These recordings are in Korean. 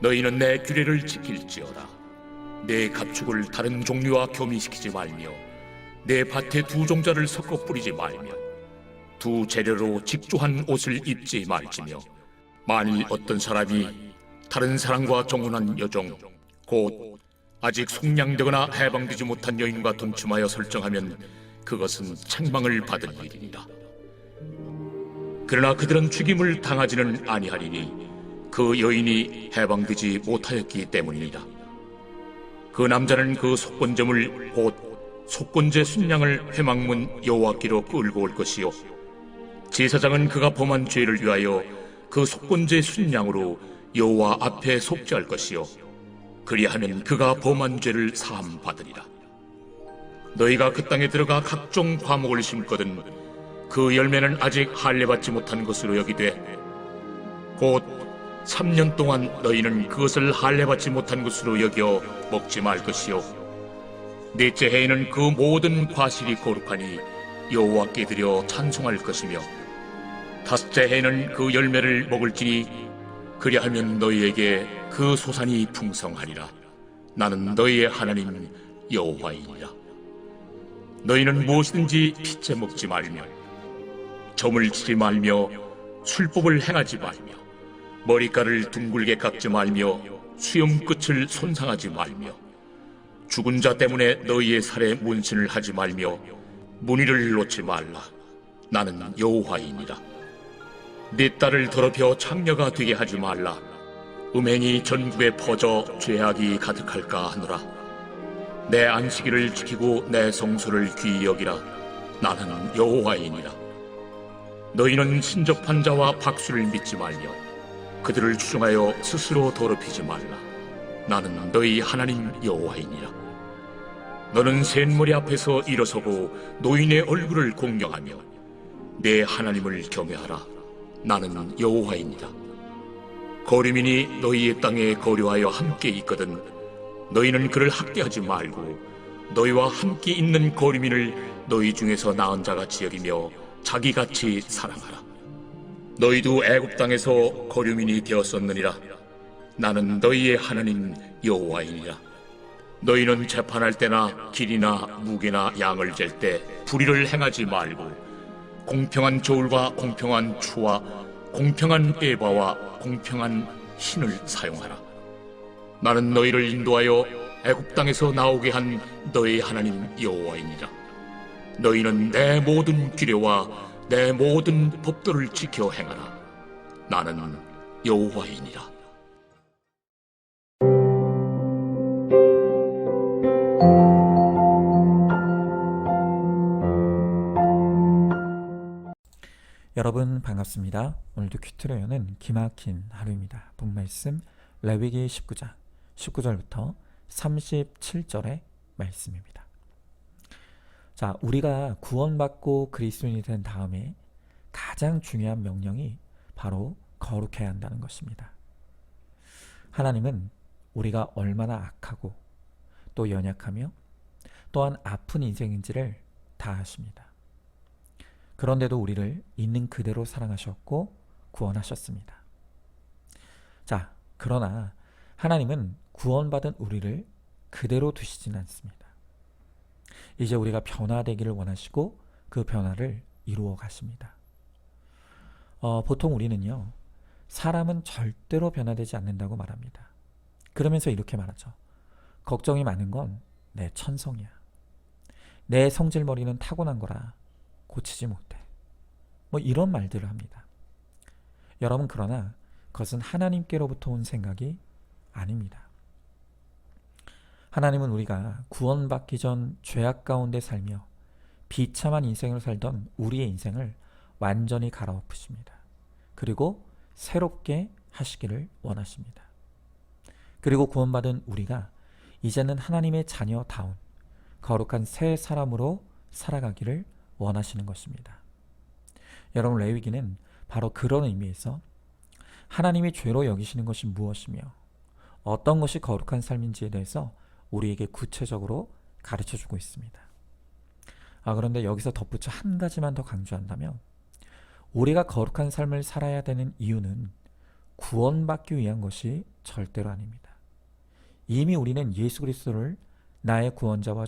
너희는 내 규례를 지킬지어다. 내 가축을 다른 종류와 교미시키지 말며 내 밭에 두 종자를 섞어 뿌리지 말며 두 재료로 직조한 옷을 입지 말지며 만일 어떤 사람이 다른 사람과 정혼한 여종 곧 아직 속량되거나 해방되지 못한 여인과 동침하여 설정하면 그것은 책망을 받을 일이니라. 그러나 그들은 죽임을 당하지는 아니하리니 그 여인이 해방되지 못하였기 때문이니라. 그 남자는 그 속건제물 곧 속건제 순양을 회막문 여호와께로 끌고 올 것이요 제사장은 그가 범한 죄를 위하여 그 속건제 순양으로 여호와 앞에 속죄할 것이요 그리하면 그가 범한 죄를 사함 받으리라. 너희가 그 땅에 들어가 각종 과목을 심거든 그 열매는 아직 할례받지 못한 것으로 여기되 곧 3년 동안 너희는 그것을 할례받지 못한 것으로 여겨 먹지 말 것이요 넷째 해에는 그 모든 과실이 거룩하니 여호와께 드려 찬송할 것이며 다섯째 해에는 그 열매를 먹을지니 그리하면 너희에게 그 소산이 풍성하리라. 나는 너희의 하나님 여호와이니라. 너희는 무엇이든지 핏째 먹지 말며 점을 치지 말며 술법을 행하지 말며 머리카락을 둥글게 깎지 말며 수염 끝을 손상하지 말며 죽은 자 때문에 너희의 살에 문신을 하지 말며 문의를 놓지 말라. 나는 여호와이니라. 네 딸을 더럽혀 창녀가 되게 하지 말라. 음행이 전국에 퍼져 죄악이 가득할까 하노라. 내 안식일을 지키고 내 성소를 귀히 여기라. 나는 여호와이니라. 너희는 신접한 자와 박수를 믿지 말며 그들을 추종하여 스스로 더럽히지 말라. 나는 너희 하나님 여호와이니라. 너는 셋머리 앞에서 일어서고 노인의 얼굴을 공경하며 내 하나님을 경외하라. 나는 여호와이니라. 거류민이 너희의 땅에 거류하여 함께 있거든 너희는 그를 학대하지 말고 너희와 함께 있는 거류민을 너희 중에서 나은 자같이 여기며 자기같이 사랑하라. 너희도 애굽 땅에서 거류민이 되었었느니라. 나는 너희의 하나님 여호와이니라. 너희는 재판할 때나 길이나 무게나 양을 잴 때 불의를 행하지 말고 공평한 저울과 공평한 추와 공평한 에바와 공평한 흰을 사용하라. 나는 너희를 인도하여 애굽 땅에서 나오게 한 너희 하나님 여호와이니라. 너희는 내 모든 규례와 내 모든 법도를 지켜 행하라. 나는 여호와이니라. 여러분 반갑습니다. 오늘도 큐트레어는 기막힌 하루입니다. 본말씀 레위기 19장 19절부터 37절의 말씀입니다. 자, 우리가 구원받고 그리스도인이 된 다음에 가장 중요한 명령이 바로 거룩해야 한다는 것입니다. 하나님은 우리가 얼마나 악하고 또 연약하며 또한 아픈 인생인지를 다 아십니다. 그런데도 우리를 있는 그대로 사랑하셨고 구원하셨습니다. 자, 그러나 하나님은 구원받은 우리를 그대로 두시지는 않습니다. 이제 우리가 변화되기를 원하시고 그 변화를 이루어 가십니다. 보통 우리는요, 사람은 절대로 변화되지 않는다고 말합니다. 그러면서 이렇게 말하죠. 걱정이 많은 건 내 천성이야. 내 성질머리는 타고난 거라 고치지 못해. 뭐 이런 말들을 합니다. 여러분, 그러나 그것은 하나님께로부터 온 생각이 아닙니다. 하나님은 우리가 구원받기 전 죄악 가운데 살며 비참한 인생을 살던 우리의 인생을 완전히 갈아엎으십니다. 그리고 새롭게 하시기를 원하십니다. 그리고 구원받은 우리가 이제는 하나님의 자녀다운 거룩한 새 사람으로 살아가기를 원하시는 것입니다. 여러분, 레위기는 바로 그런 의미에서 하나님이 죄로 여기시는 것이 무엇이며 어떤 것이 거룩한 삶인지에 대해서 우리에게 구체적으로 가르쳐주고 있습니다. 그런데 여기서 덧붙여 한 가지만 더 강조한다면 우리가 거룩한 삶을 살아야 되는 이유는 구원받기 위한 것이 절대로 아닙니다. 이미 우리는 예수 그리스도를 나의 구원자와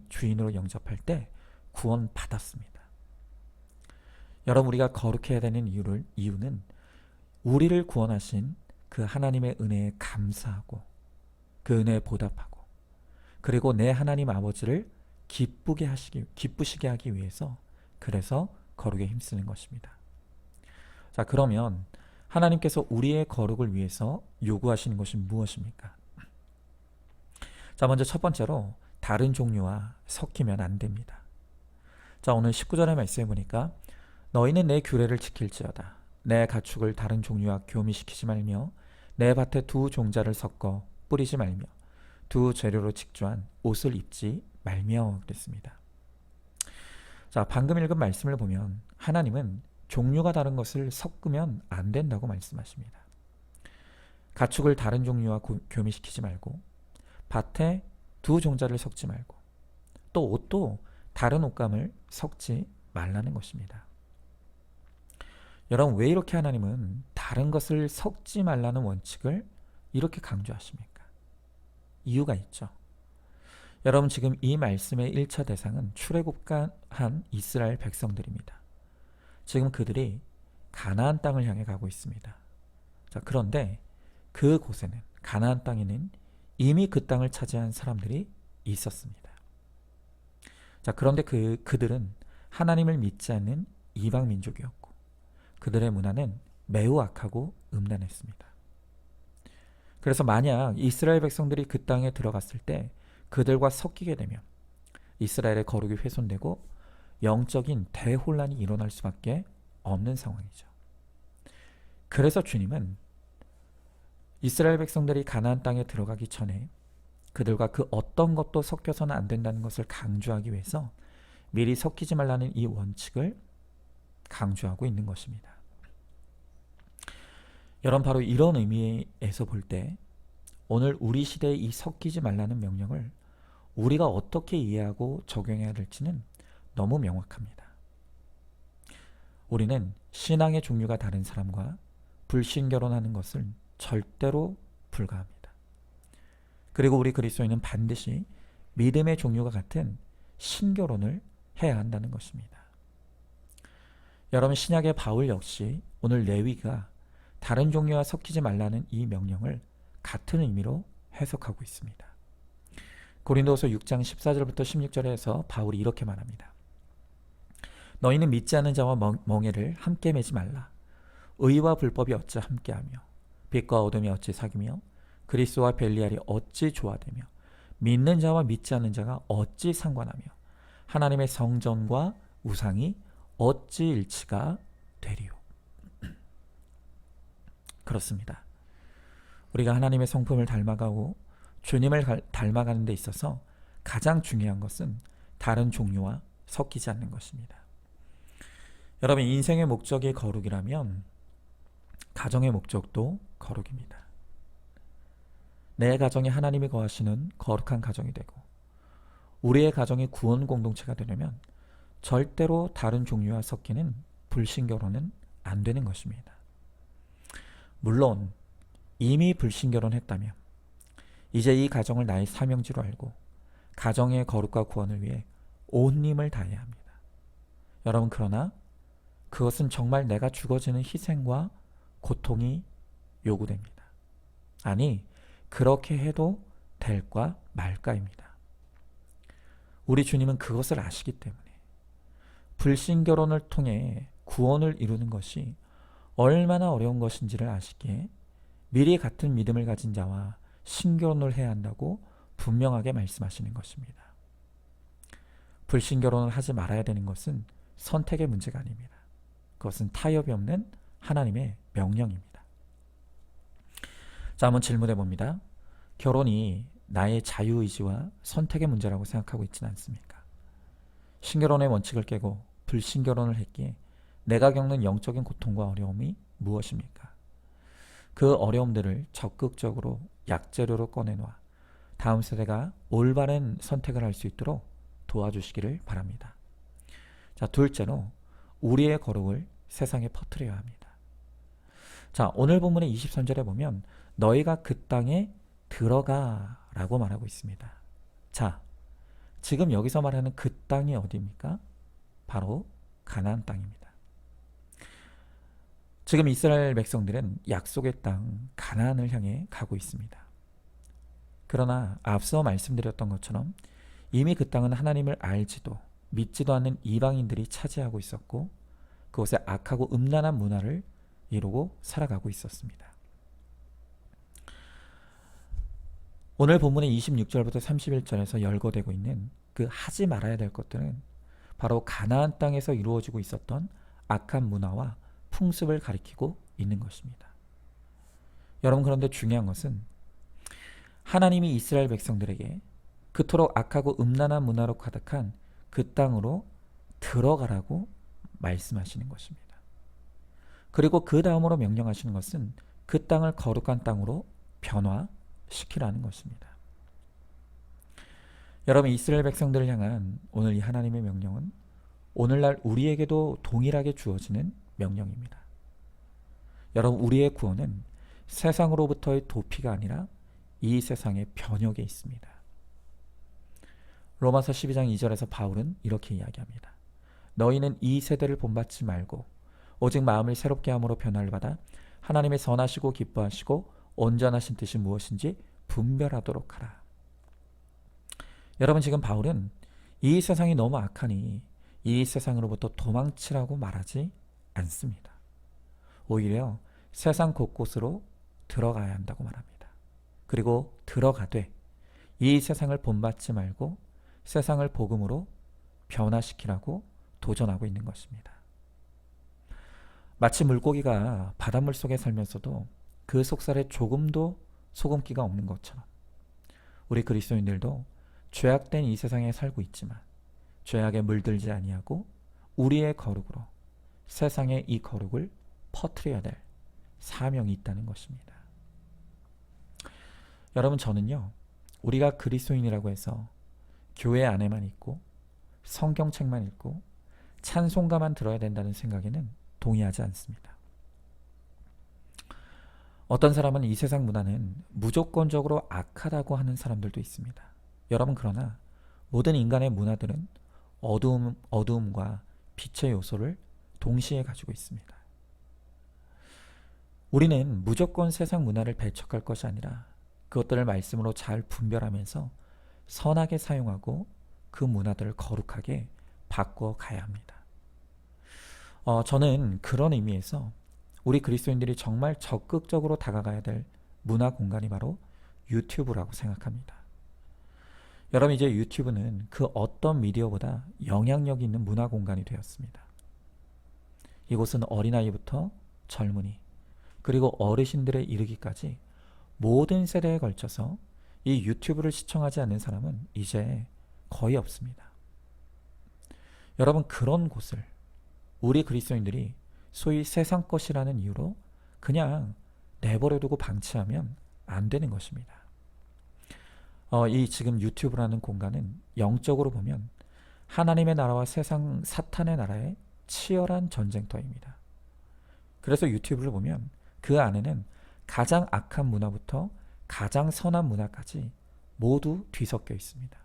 주인으로 영접할 때 구원받았습니다. 여러분, 우리가 거룩해야 되는 이유는 우리를 구원하신 그 하나님의 은혜에 감사하고 그 은혜에 보답하고, 그리고 내 하나님 아버지를 기쁘시게 하기 위해서, 그래서 거룩에 힘쓰는 것입니다. 자, 그러면 하나님께서 우리의 거룩을 위해서 요구하시는 것이 무엇입니까? 자, 먼저 첫 번째로 다른 종류와 섞이면 안 됩니다. 자, 오늘 19절의 말씀에 보니까 너희는 내 규례를 지킬지어다. 내 가축을 다른 종류와 교미시키지 말며 내 밭에 두 종자를 섞어 뿌리지 말며 두 재료로 직조한 옷을 입지 말며 그랬습니다. 자, 방금 읽은 말씀을 보면 하나님은 종류가 다른 것을 섞으면 안 된다고 말씀하십니다. 가축을 다른 종류와 교미시키지 말고, 밭에 두 종자를 섞지 말고, 또 옷도 다른 옷감을 섞지 말라는 것입니다. 여러분, 왜 이렇게 하나님은 다른 것을 섞지 말라는 원칙을 이렇게 강조하십니까? 이유가 있죠. 여러분, 지금 이 말씀의 1차 대상은 출애굽한 이스라엘 백성들입니다. 지금 그들이 가나안 땅을 향해 가고 있습니다. 자, 그런데 그곳에는, 가나안 땅에는 이미 그 땅을 차지한 사람들이 있었습니다. 자, 그런데 그들은 하나님을 믿지 않는 이방 민족이었고, 그들의 문화는 매우 악하고 음란했습니다. 그래서 만약 이스라엘 백성들이 그 땅에 들어갔을 때 그들과 섞이게 되면 이스라엘의 거룩이 훼손되고 영적인 대혼란이 일어날 수밖에 없는 상황이죠. 그래서 주님은 이스라엘 백성들이 가나안 땅에 들어가기 전에 그들과 그 어떤 것도 섞여서는 안 된다는 것을 강조하기 위해서 미리 섞이지 말라는 이 원칙을 강조하고 있는 것입니다. 여러분, 바로 이런 의미에서 볼 때 오늘 우리 시대의 이 섞이지 말라는 명령을 우리가 어떻게 이해하고 적용해야 될지는 너무 명확합니다. 우리는 신앙의 종류가 다른 사람과 불신결혼하는 것을 절대로 불가합니다. 그리고 우리 그리스도인은 반드시 믿음의 종류가 같은 신결혼을 해야 한다는 것입니다. 여러분, 신약의 바울 역시 오늘 레위가 다른 종류와 섞이지 말라는 이 명령을 같은 의미로 해석하고 있습니다. 고린도후서 6장 14절부터 16절에서 바울이 이렇게 말합니다. 너희는 믿지 않는 자와 멍에를 함께 매지 말라. 의와 불법이 어찌 함께하며 빛과 어둠이 어찌 사귀며 그리스도와 벨리알이 어찌 조화되며 믿는 자와 믿지 않는 자가 어찌 상관하며 하나님의 성전과 우상이 어찌 일치가 되리요. 그렇습니다. 우리가 하나님의 성품을 닮아가고 주님을 닮아가는 데 있어서 가장 중요한 것은 다른 종류와 섞이지 않는 것입니다. 여러분, 인생의 목적이 거룩이라면 가정의 목적도 거룩입니다. 내 가정에 하나님이 거하시는 거룩한 가정이 되고 우리의 가정이 구원 공동체가 되려면 절대로 다른 종류와 섞이는 불신결혼은 안 되는 것입니다. 물론 이미 불신결혼했다면 이제 이 가정을 나의 사명지로 알고 가정의 거룩과 구원을 위해 온 힘을 다해야 합니다. 여러분, 그러나 그것은 정말 내가 죽어지는 희생과 고통이 요구됩니다. 아니, 그렇게 해도 될까 말까입니다. 우리 주님은 그것을 아시기 때문에 불신결혼을 통해 구원을 이루는 것이 얼마나 어려운 것인지를 아시기에 미리 같은 믿음을 가진 자와 신결혼을 해야 한다고 분명하게 말씀하시는 것입니다. 불신결혼을 하지 말아야 되는 것은 선택의 문제가 아닙니다. 그것은 타협이 없는 하나님의 명령입니다. 자, 한번 질문해 봅니다. 결혼이 나의 자유의지와 선택의 문제라고 생각하고 있지는 않습니까? 신결혼의 원칙을 깨고 불신결혼을 했기에 내가 겪는 영적인 고통과 어려움이 무엇입니까? 그 어려움들을 적극적으로 약재료로 꺼내놓아 다음 세대가 올바른 선택을 할 수 있도록 도와주시기를 바랍니다. 자, 둘째로 우리의 거룩을 세상에 퍼뜨려야 합니다. 자, 오늘 본문의 23절에 보면 너희가 그 땅에 들어가 라고 말하고 있습니다. 자, 지금 여기서 말하는 그 땅이 어디입니까? 바로 가나안 땅입니다. 지금 이스라엘 백성들은 약속의 땅 가나안을 향해 가고 있습니다. 그러나 앞서 말씀드렸던 것처럼 이미 그 땅은 하나님을 알지도 믿지도 않는 이방인들이 차지하고 있었고 그곳에 악하고 음란한 문화를 이루고 살아가고 있었습니다. 오늘 본문의 26절부터 31절에서 열거되고 있는 그 하지 말아야 될 것들은 바로 가나안 땅에서 이루어지고 있었던 악한 문화와 풍습을 가리키고 있는 것입니다. 여러분, 그런데 중요한 것은 하나님이 이스라엘 백성들에게 그토록 악하고 음란한 문화로 가득한 그 땅으로 들어가라고 말씀하시는 것입니다. 그리고 그 다음으로 명령하시는 것은 그 땅을 거룩한 땅으로 변화시키라는 것입니다. 여러분, 이스라엘 백성들을 향한 오늘 이 하나님의 명령은 오늘날 우리에게도 동일하게 주어지는 명령입니다. 여러분, 우리의 구원은 세상으로부터의 도피가 아니라 이 세상의 변혁에 있습니다. 로마서 12장 2절에서 바울은 이렇게 이야기합니다. 너희는 이 세대를 본받지 말고 오직 마음을 새롭게 함으로 변화를 받아 하나님의 선하시고 기뻐하시고 온전하신 뜻이 무엇인지 분별하도록 하라. 여러분, 지금 바울은 이 세상이 너무 악하니 이 세상으로부터 도망치라고 말하지 않습니다. 오히려 세상 곳곳으로 들어가야 한다고 말합니다. 그리고 들어가되 이 세상을 본받지 말고 세상을 복음으로 변화시키라고 도전하고 있는 것입니다. 마치 물고기가 바닷물 속에 살면서도 그 속살에 조금도 소금기가 없는 것처럼 우리 그리스도인들도 죄악된 이 세상에 살고 있지만 죄악에 물들지 아니하고 우리의 거룩으로 세상에 이 거룩을 퍼뜨려야 될 사명이 있다는 것입니다. 여러분, 저는요, 우리가 그리스도인이라고 해서 교회 안에만 있고 성경책만 읽고 찬송가만 들어야 된다는 생각에는 동의하지 않습니다. 어떤 사람은 이 세상 문화는 무조건적으로 악하다고 하는 사람들도 있습니다. 여러분, 그러나 모든 인간의 문화들은 어두움과 빛의 요소를 동시에 가지고 있습니다. 우리는 무조건 세상 문화를 배척할 것이 아니라 그것들을 말씀으로 잘 분별하면서 선하게 사용하고 그 문화들을 거룩하게 바꿔가야 합니다. 저는 그런 의미에서 우리 그리스도인들이 정말 적극적으로 다가가야 될 문화 공간이 바로 유튜브라고 생각합니다. 여러분, 이제 유튜브는 그 어떤 미디어보다 영향력 있는 문화 공간이 되었습니다. 이곳은 어린아이부터 젊은이 그리고 어르신들에 이르기까지 모든 세대에 걸쳐서 이 유튜브를 시청하지 않는 사람은 이제 거의 없습니다. 여러분, 그런 곳을 우리 그리스도인들이 소위 세상 것이라는 이유로 그냥 내버려두고 방치하면 안 되는 것입니다. 이 지금 유튜브라는 공간은 영적으로 보면 하나님의 나라와 세상 사탄의 나라의 치열한 전쟁터입니다. 그래서 유튜브를 보면 그 안에는 가장 악한 문화부터 가장 선한 문화까지 모두 뒤섞여 있습니다.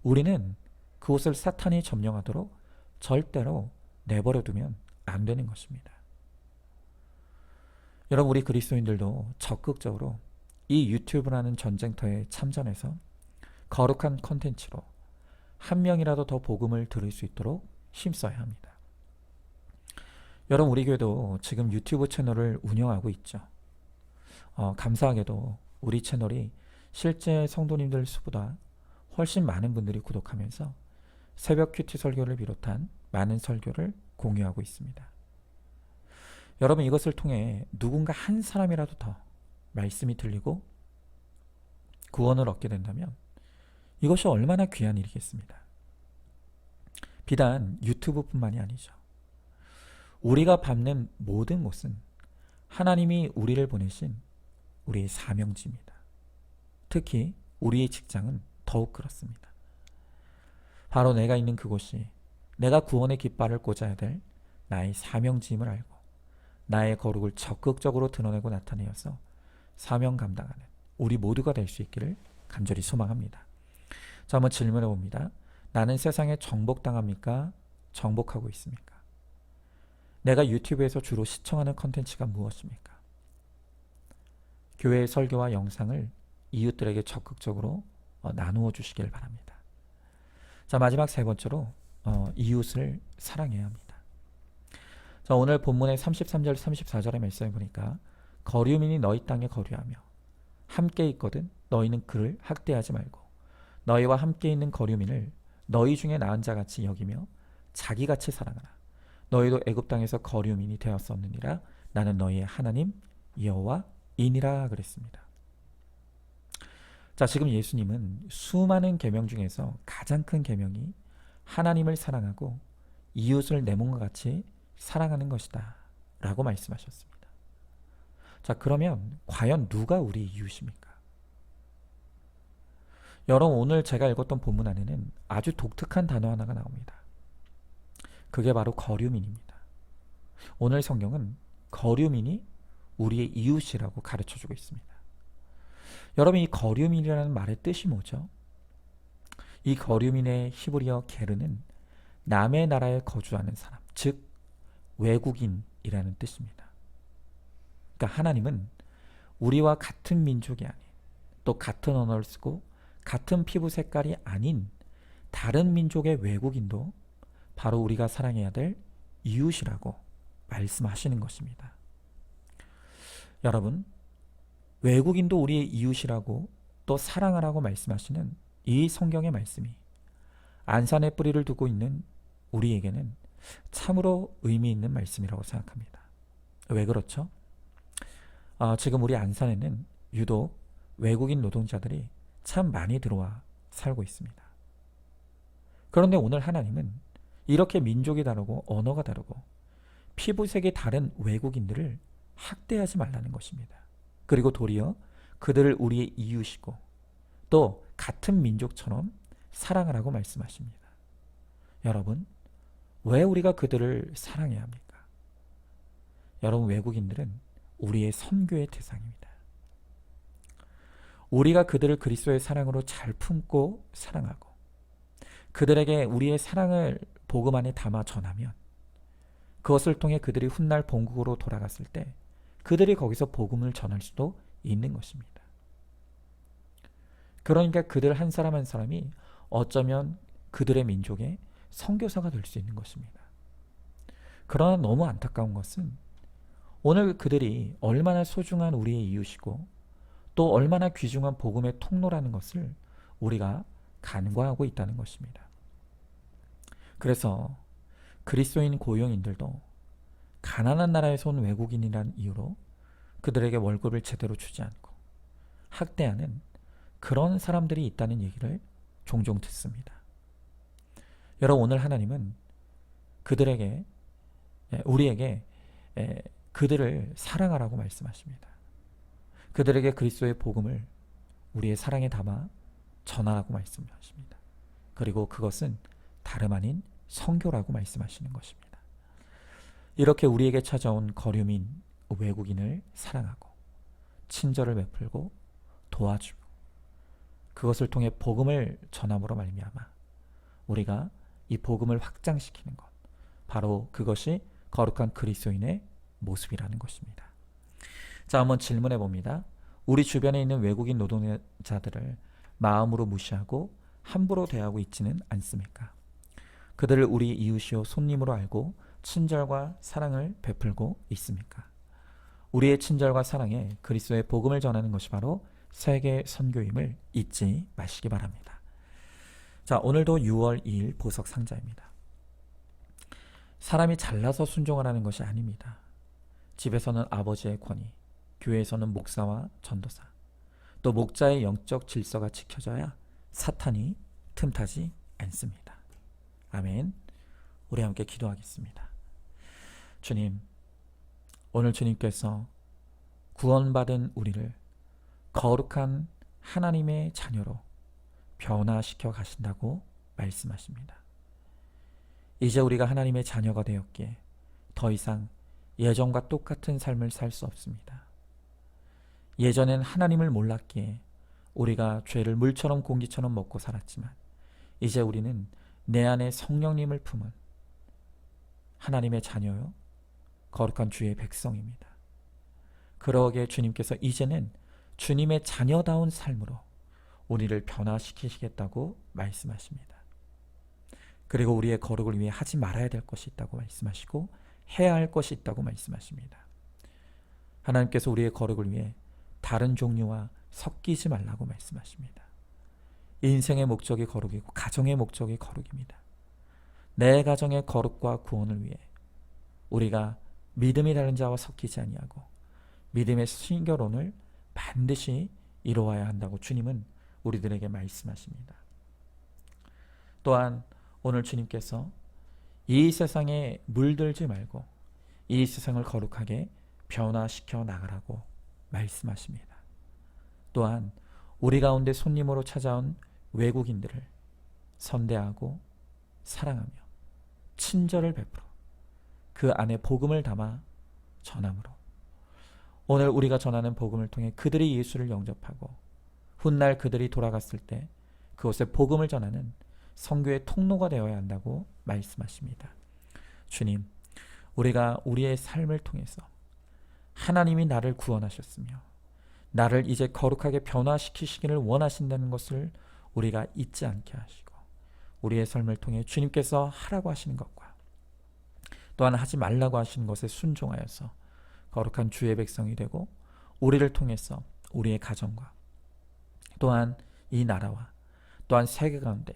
우리는 그곳을 사탄이 점령하도록 절대로 내버려두면 안 되는 것입니다. 여러분, 우리 그리스도인들도 적극적으로 이 유튜브라는 전쟁터에 참전해서 거룩한 콘텐츠로 한 명이라도 더 복음을 들을 수 있도록 힘써야 합니다. 여러분, 우리 교회도 지금 유튜브 채널을 운영하고 있죠. 감사하게도 우리 채널이 실제 성도님들 수보다 훨씬 많은 분들이 구독하면서 새벽 큐티 설교를 비롯한 많은 설교를 공유하고 있습니다. 여러분, 이것을 통해 누군가 한 사람이라도 더 말씀이 들리고 구원을 얻게 된다면 이것이 얼마나 귀한 일이겠습니다. 비단 유튜브뿐만이 아니죠. 우리가 밟는 모든 곳은 하나님이 우리를 보내신 우리의 사명지입니다. 특히 우리의 직장은 더욱 그렇습니다. 바로 내가 있는 그곳이 내가 구원의 깃발을 꽂아야 될 나의 사명지임을 알고 나의 거룩을 적극적으로 드러내고 나타내어서 사명 감당하는 우리 모두가 될 수 있기를 간절히 소망합니다. 자, 한번 질문해 봅니다. 나는 세상에 정복당합니까? 정복하고 있습니까? 내가 유튜브에서 주로 시청하는 컨텐츠가 무엇입니까? 교회의 설교와 영상을 이웃들에게 적극적으로 나누어 주시길 바랍니다. 자, 마지막 세 번째로 이웃을 사랑해야 합니다. 자, 오늘 본문의 33절 34절의 말씀을 보니까 거류민이 너희 땅에 거류하며 함께 있거든 너희는 그를 학대하지 말고 너희와 함께 있는 거류민을 너희 중에 나은 자같이 여기며 자기같이 사랑하라. 너희도 애굽 땅에서 거류민이 되었었느니라. 나는 너희의 하나님 여호와이니라 그랬습니다. 자, 지금 예수님은 수많은 계명 중에서 가장 큰 계명이 하나님을 사랑하고 이웃을 내 몸과 같이 사랑하는 것이다 라고 말씀하셨습니다. 자, 그러면 과연 누가 우리 이웃입니까? 여러분, 오늘 제가 읽었던 본문 안에는 아주 독특한 단어 하나가 나옵니다. 그게 바로 거류민입니다. 오늘 성경은 거류민이 우리의 이웃이라고 가르쳐주고 있습니다. 여러분, 이 거류민이라는 말의 뜻이 뭐죠? 이 거류민의 히브리어 게르는 남의 나라에 거주하는 사람, 즉 외국인이라는 뜻입니다. 그러니까 하나님은 우리와 같은 민족이 아닌, 또 같은 언어를 쓰고 같은 피부 색깔이 아닌 다른 민족의 외국인도 바로 우리가 사랑해야 될 이웃이라고 말씀하시는 것입니다. 여러분, 외국인도 우리의 이웃이라고 또 사랑하라고 말씀하시는 이 성경의 말씀이 안산에 뿌리를 두고 있는 우리에게는 참으로 의미 있는 말씀이라고 생각합니다. 왜 그렇죠? 지금 우리 안산에는 유독 외국인 노동자들이 참 많이 들어와 살고 있습니다. 그런데 오늘 하나님은 이렇게 민족이 다르고 언어가 다르고 피부색이 다른 외국인들을 학대하지 말라는 것입니다. 그리고 도리어 그들을 우리의 이웃이고 또 같은 민족처럼 사랑하라고 말씀하십니다. 여러분, 왜 우리가 그들을 사랑해야 합니까? 여러분, 외국인들은 우리의 선교의 대상입니다. 우리가 그들을 그리스도의 사랑으로 잘 품고 사랑하고 그들에게 우리의 사랑을 복음 안에 담아 전하면 그것을 통해 그들이 훗날 본국으로 돌아갔을 때 그들이 거기서 복음을 전할 수도 있는 것입니다. 그러니까 그들 한 사람 한 사람이 어쩌면 그들의 민족의 선교사가 될 수 있는 것입니다. 그러나 너무 안타까운 것은 오늘 그들이 얼마나 소중한 우리의 이웃이고 또 얼마나 귀중한 복음의 통로라는 것을 우리가 간과하고 있다는 것입니다. 그래서 그리스도인 고용인들도 가난한 나라에서 온 외국인이라는 이유로 그들에게 월급을 제대로 주지 않고 학대하는 그런 사람들이 있다는 얘기를 종종 듣습니다. 여러분, 오늘 하나님은 우리에게 그들을 사랑하라고 말씀하십니다. 그들에게 그리스도의 복음을 우리의 사랑에 담아 전하라고 말씀하십니다. 그리고 그것은 다름 아닌 선교라고 말씀하시는 것입니다. 이렇게 우리에게 찾아온 거류민 외국인을 사랑하고 친절을 베풀고 도와주고 그것을 통해 복음을 전함으로 말미암아 우리가 이 복음을 확장시키는 것, 바로 그것이 거룩한 그리스도인의 모습이라는 것입니다. 자, 한번 질문해 봅니다. 우리 주변에 있는 외국인 노동자들을 마음으로 무시하고 함부로 대하고 있지는 않습니까? 그들을 우리 이웃이요 손님으로 알고 친절과 사랑을 베풀고 있습니까? 우리의 친절과 사랑에 그리스도의 복음을 전하는 것이 바로 세계 선교임을 잊지 마시기 바랍니다. 자, 오늘도 6월 2일 보석 상자입니다. 사람이 잘나서 순종하라는 것이 아닙니다. 집에서는 아버지의 권위, 교회에서는 목사와 전도사, 또 목자의 영적 질서가 지켜져야 사탄이 틈타지 않습니다. 아멘. 우리 함께 기도하겠습니다. 주님, 오늘 주님께서 구원받은 우리를 거룩한 하나님의 자녀로 변화시켜 가신다고 말씀하십니다. 이제 우리가 하나님의 자녀가 되었기에 더 이상 예전과 똑같은 삶을 살 수 없습니다. 예전엔 하나님을 몰랐기에 우리가 죄를 물처럼 공기처럼 먹고 살았지만 이제 우리는 내 안에 성령님을 품은 하나님의 자녀요 거룩한 주의 백성입니다. 그러기에 주님께서 이제는 주님의 자녀다운 삶으로 우리를 변화시키시겠다고 말씀하십니다. 그리고 우리의 거룩을 위해 하지 말아야 될 것이 있다고 말씀하시고 해야 할 것이 있다고 말씀하십니다. 하나님께서 우리의 거룩을 위해 다른 종류와 섞이지 말라고 말씀하십니다. 인생의 목적이 거룩이고 가정의 목적이 거룩입니다. 내 가정의 거룩과 구원을 위해 우리가 믿음이 다른 자와 섞이지 아니하고 믿음의 순결혼을 반드시 이루어야 한다고 주님은 우리들에게 말씀하십니다. 또한 오늘 주님께서 이 세상에 물들지 말고 이 세상을 거룩하게 변화시켜 나가라고 말씀하십니다. 또한 우리 가운데 손님으로 찾아온 외국인들을 선대하고 사랑하며 친절을 베풀어 그 안에 복음을 담아 전함으로 오늘 우리가 전하는 복음을 통해 그들이 예수를 영접하고 훗날 그들이 돌아갔을 때 그곳에 복음을 전하는 선교의 통로가 되어야 한다고 말씀하십니다. 주님, 우리가 우리의 삶을 통해서 하나님이 나를 구원하셨으며 나를 이제 거룩하게 변화시키시기를 원하신다는 것을 우리가 잊지 않게 하시고 우리의 삶을 통해 주님께서 하라고 하시는 것과 또한 하지 말라고 하시는 것에 순종하여서 거룩한 주의 백성이 되고 우리를 통해서 우리의 가정과 또한 이 나라와 또한 세계 가운데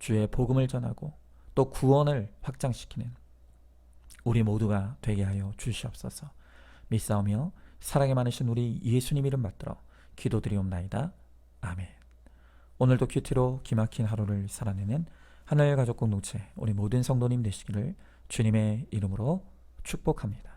주의 복음을 전하고 또 구원을 확장시키는 우리 모두가 되게 하여 주시옵소서. 믿사오며 사랑이 많으신 우리 예수님 이름 받들어 기도드리옵나이다. 아멘. 오늘도 큐티로 기막힌 하루를 살아내는 하늘 가족 공동체 우리 모든 성도님 되시기를 주님의 이름으로 축복합니다.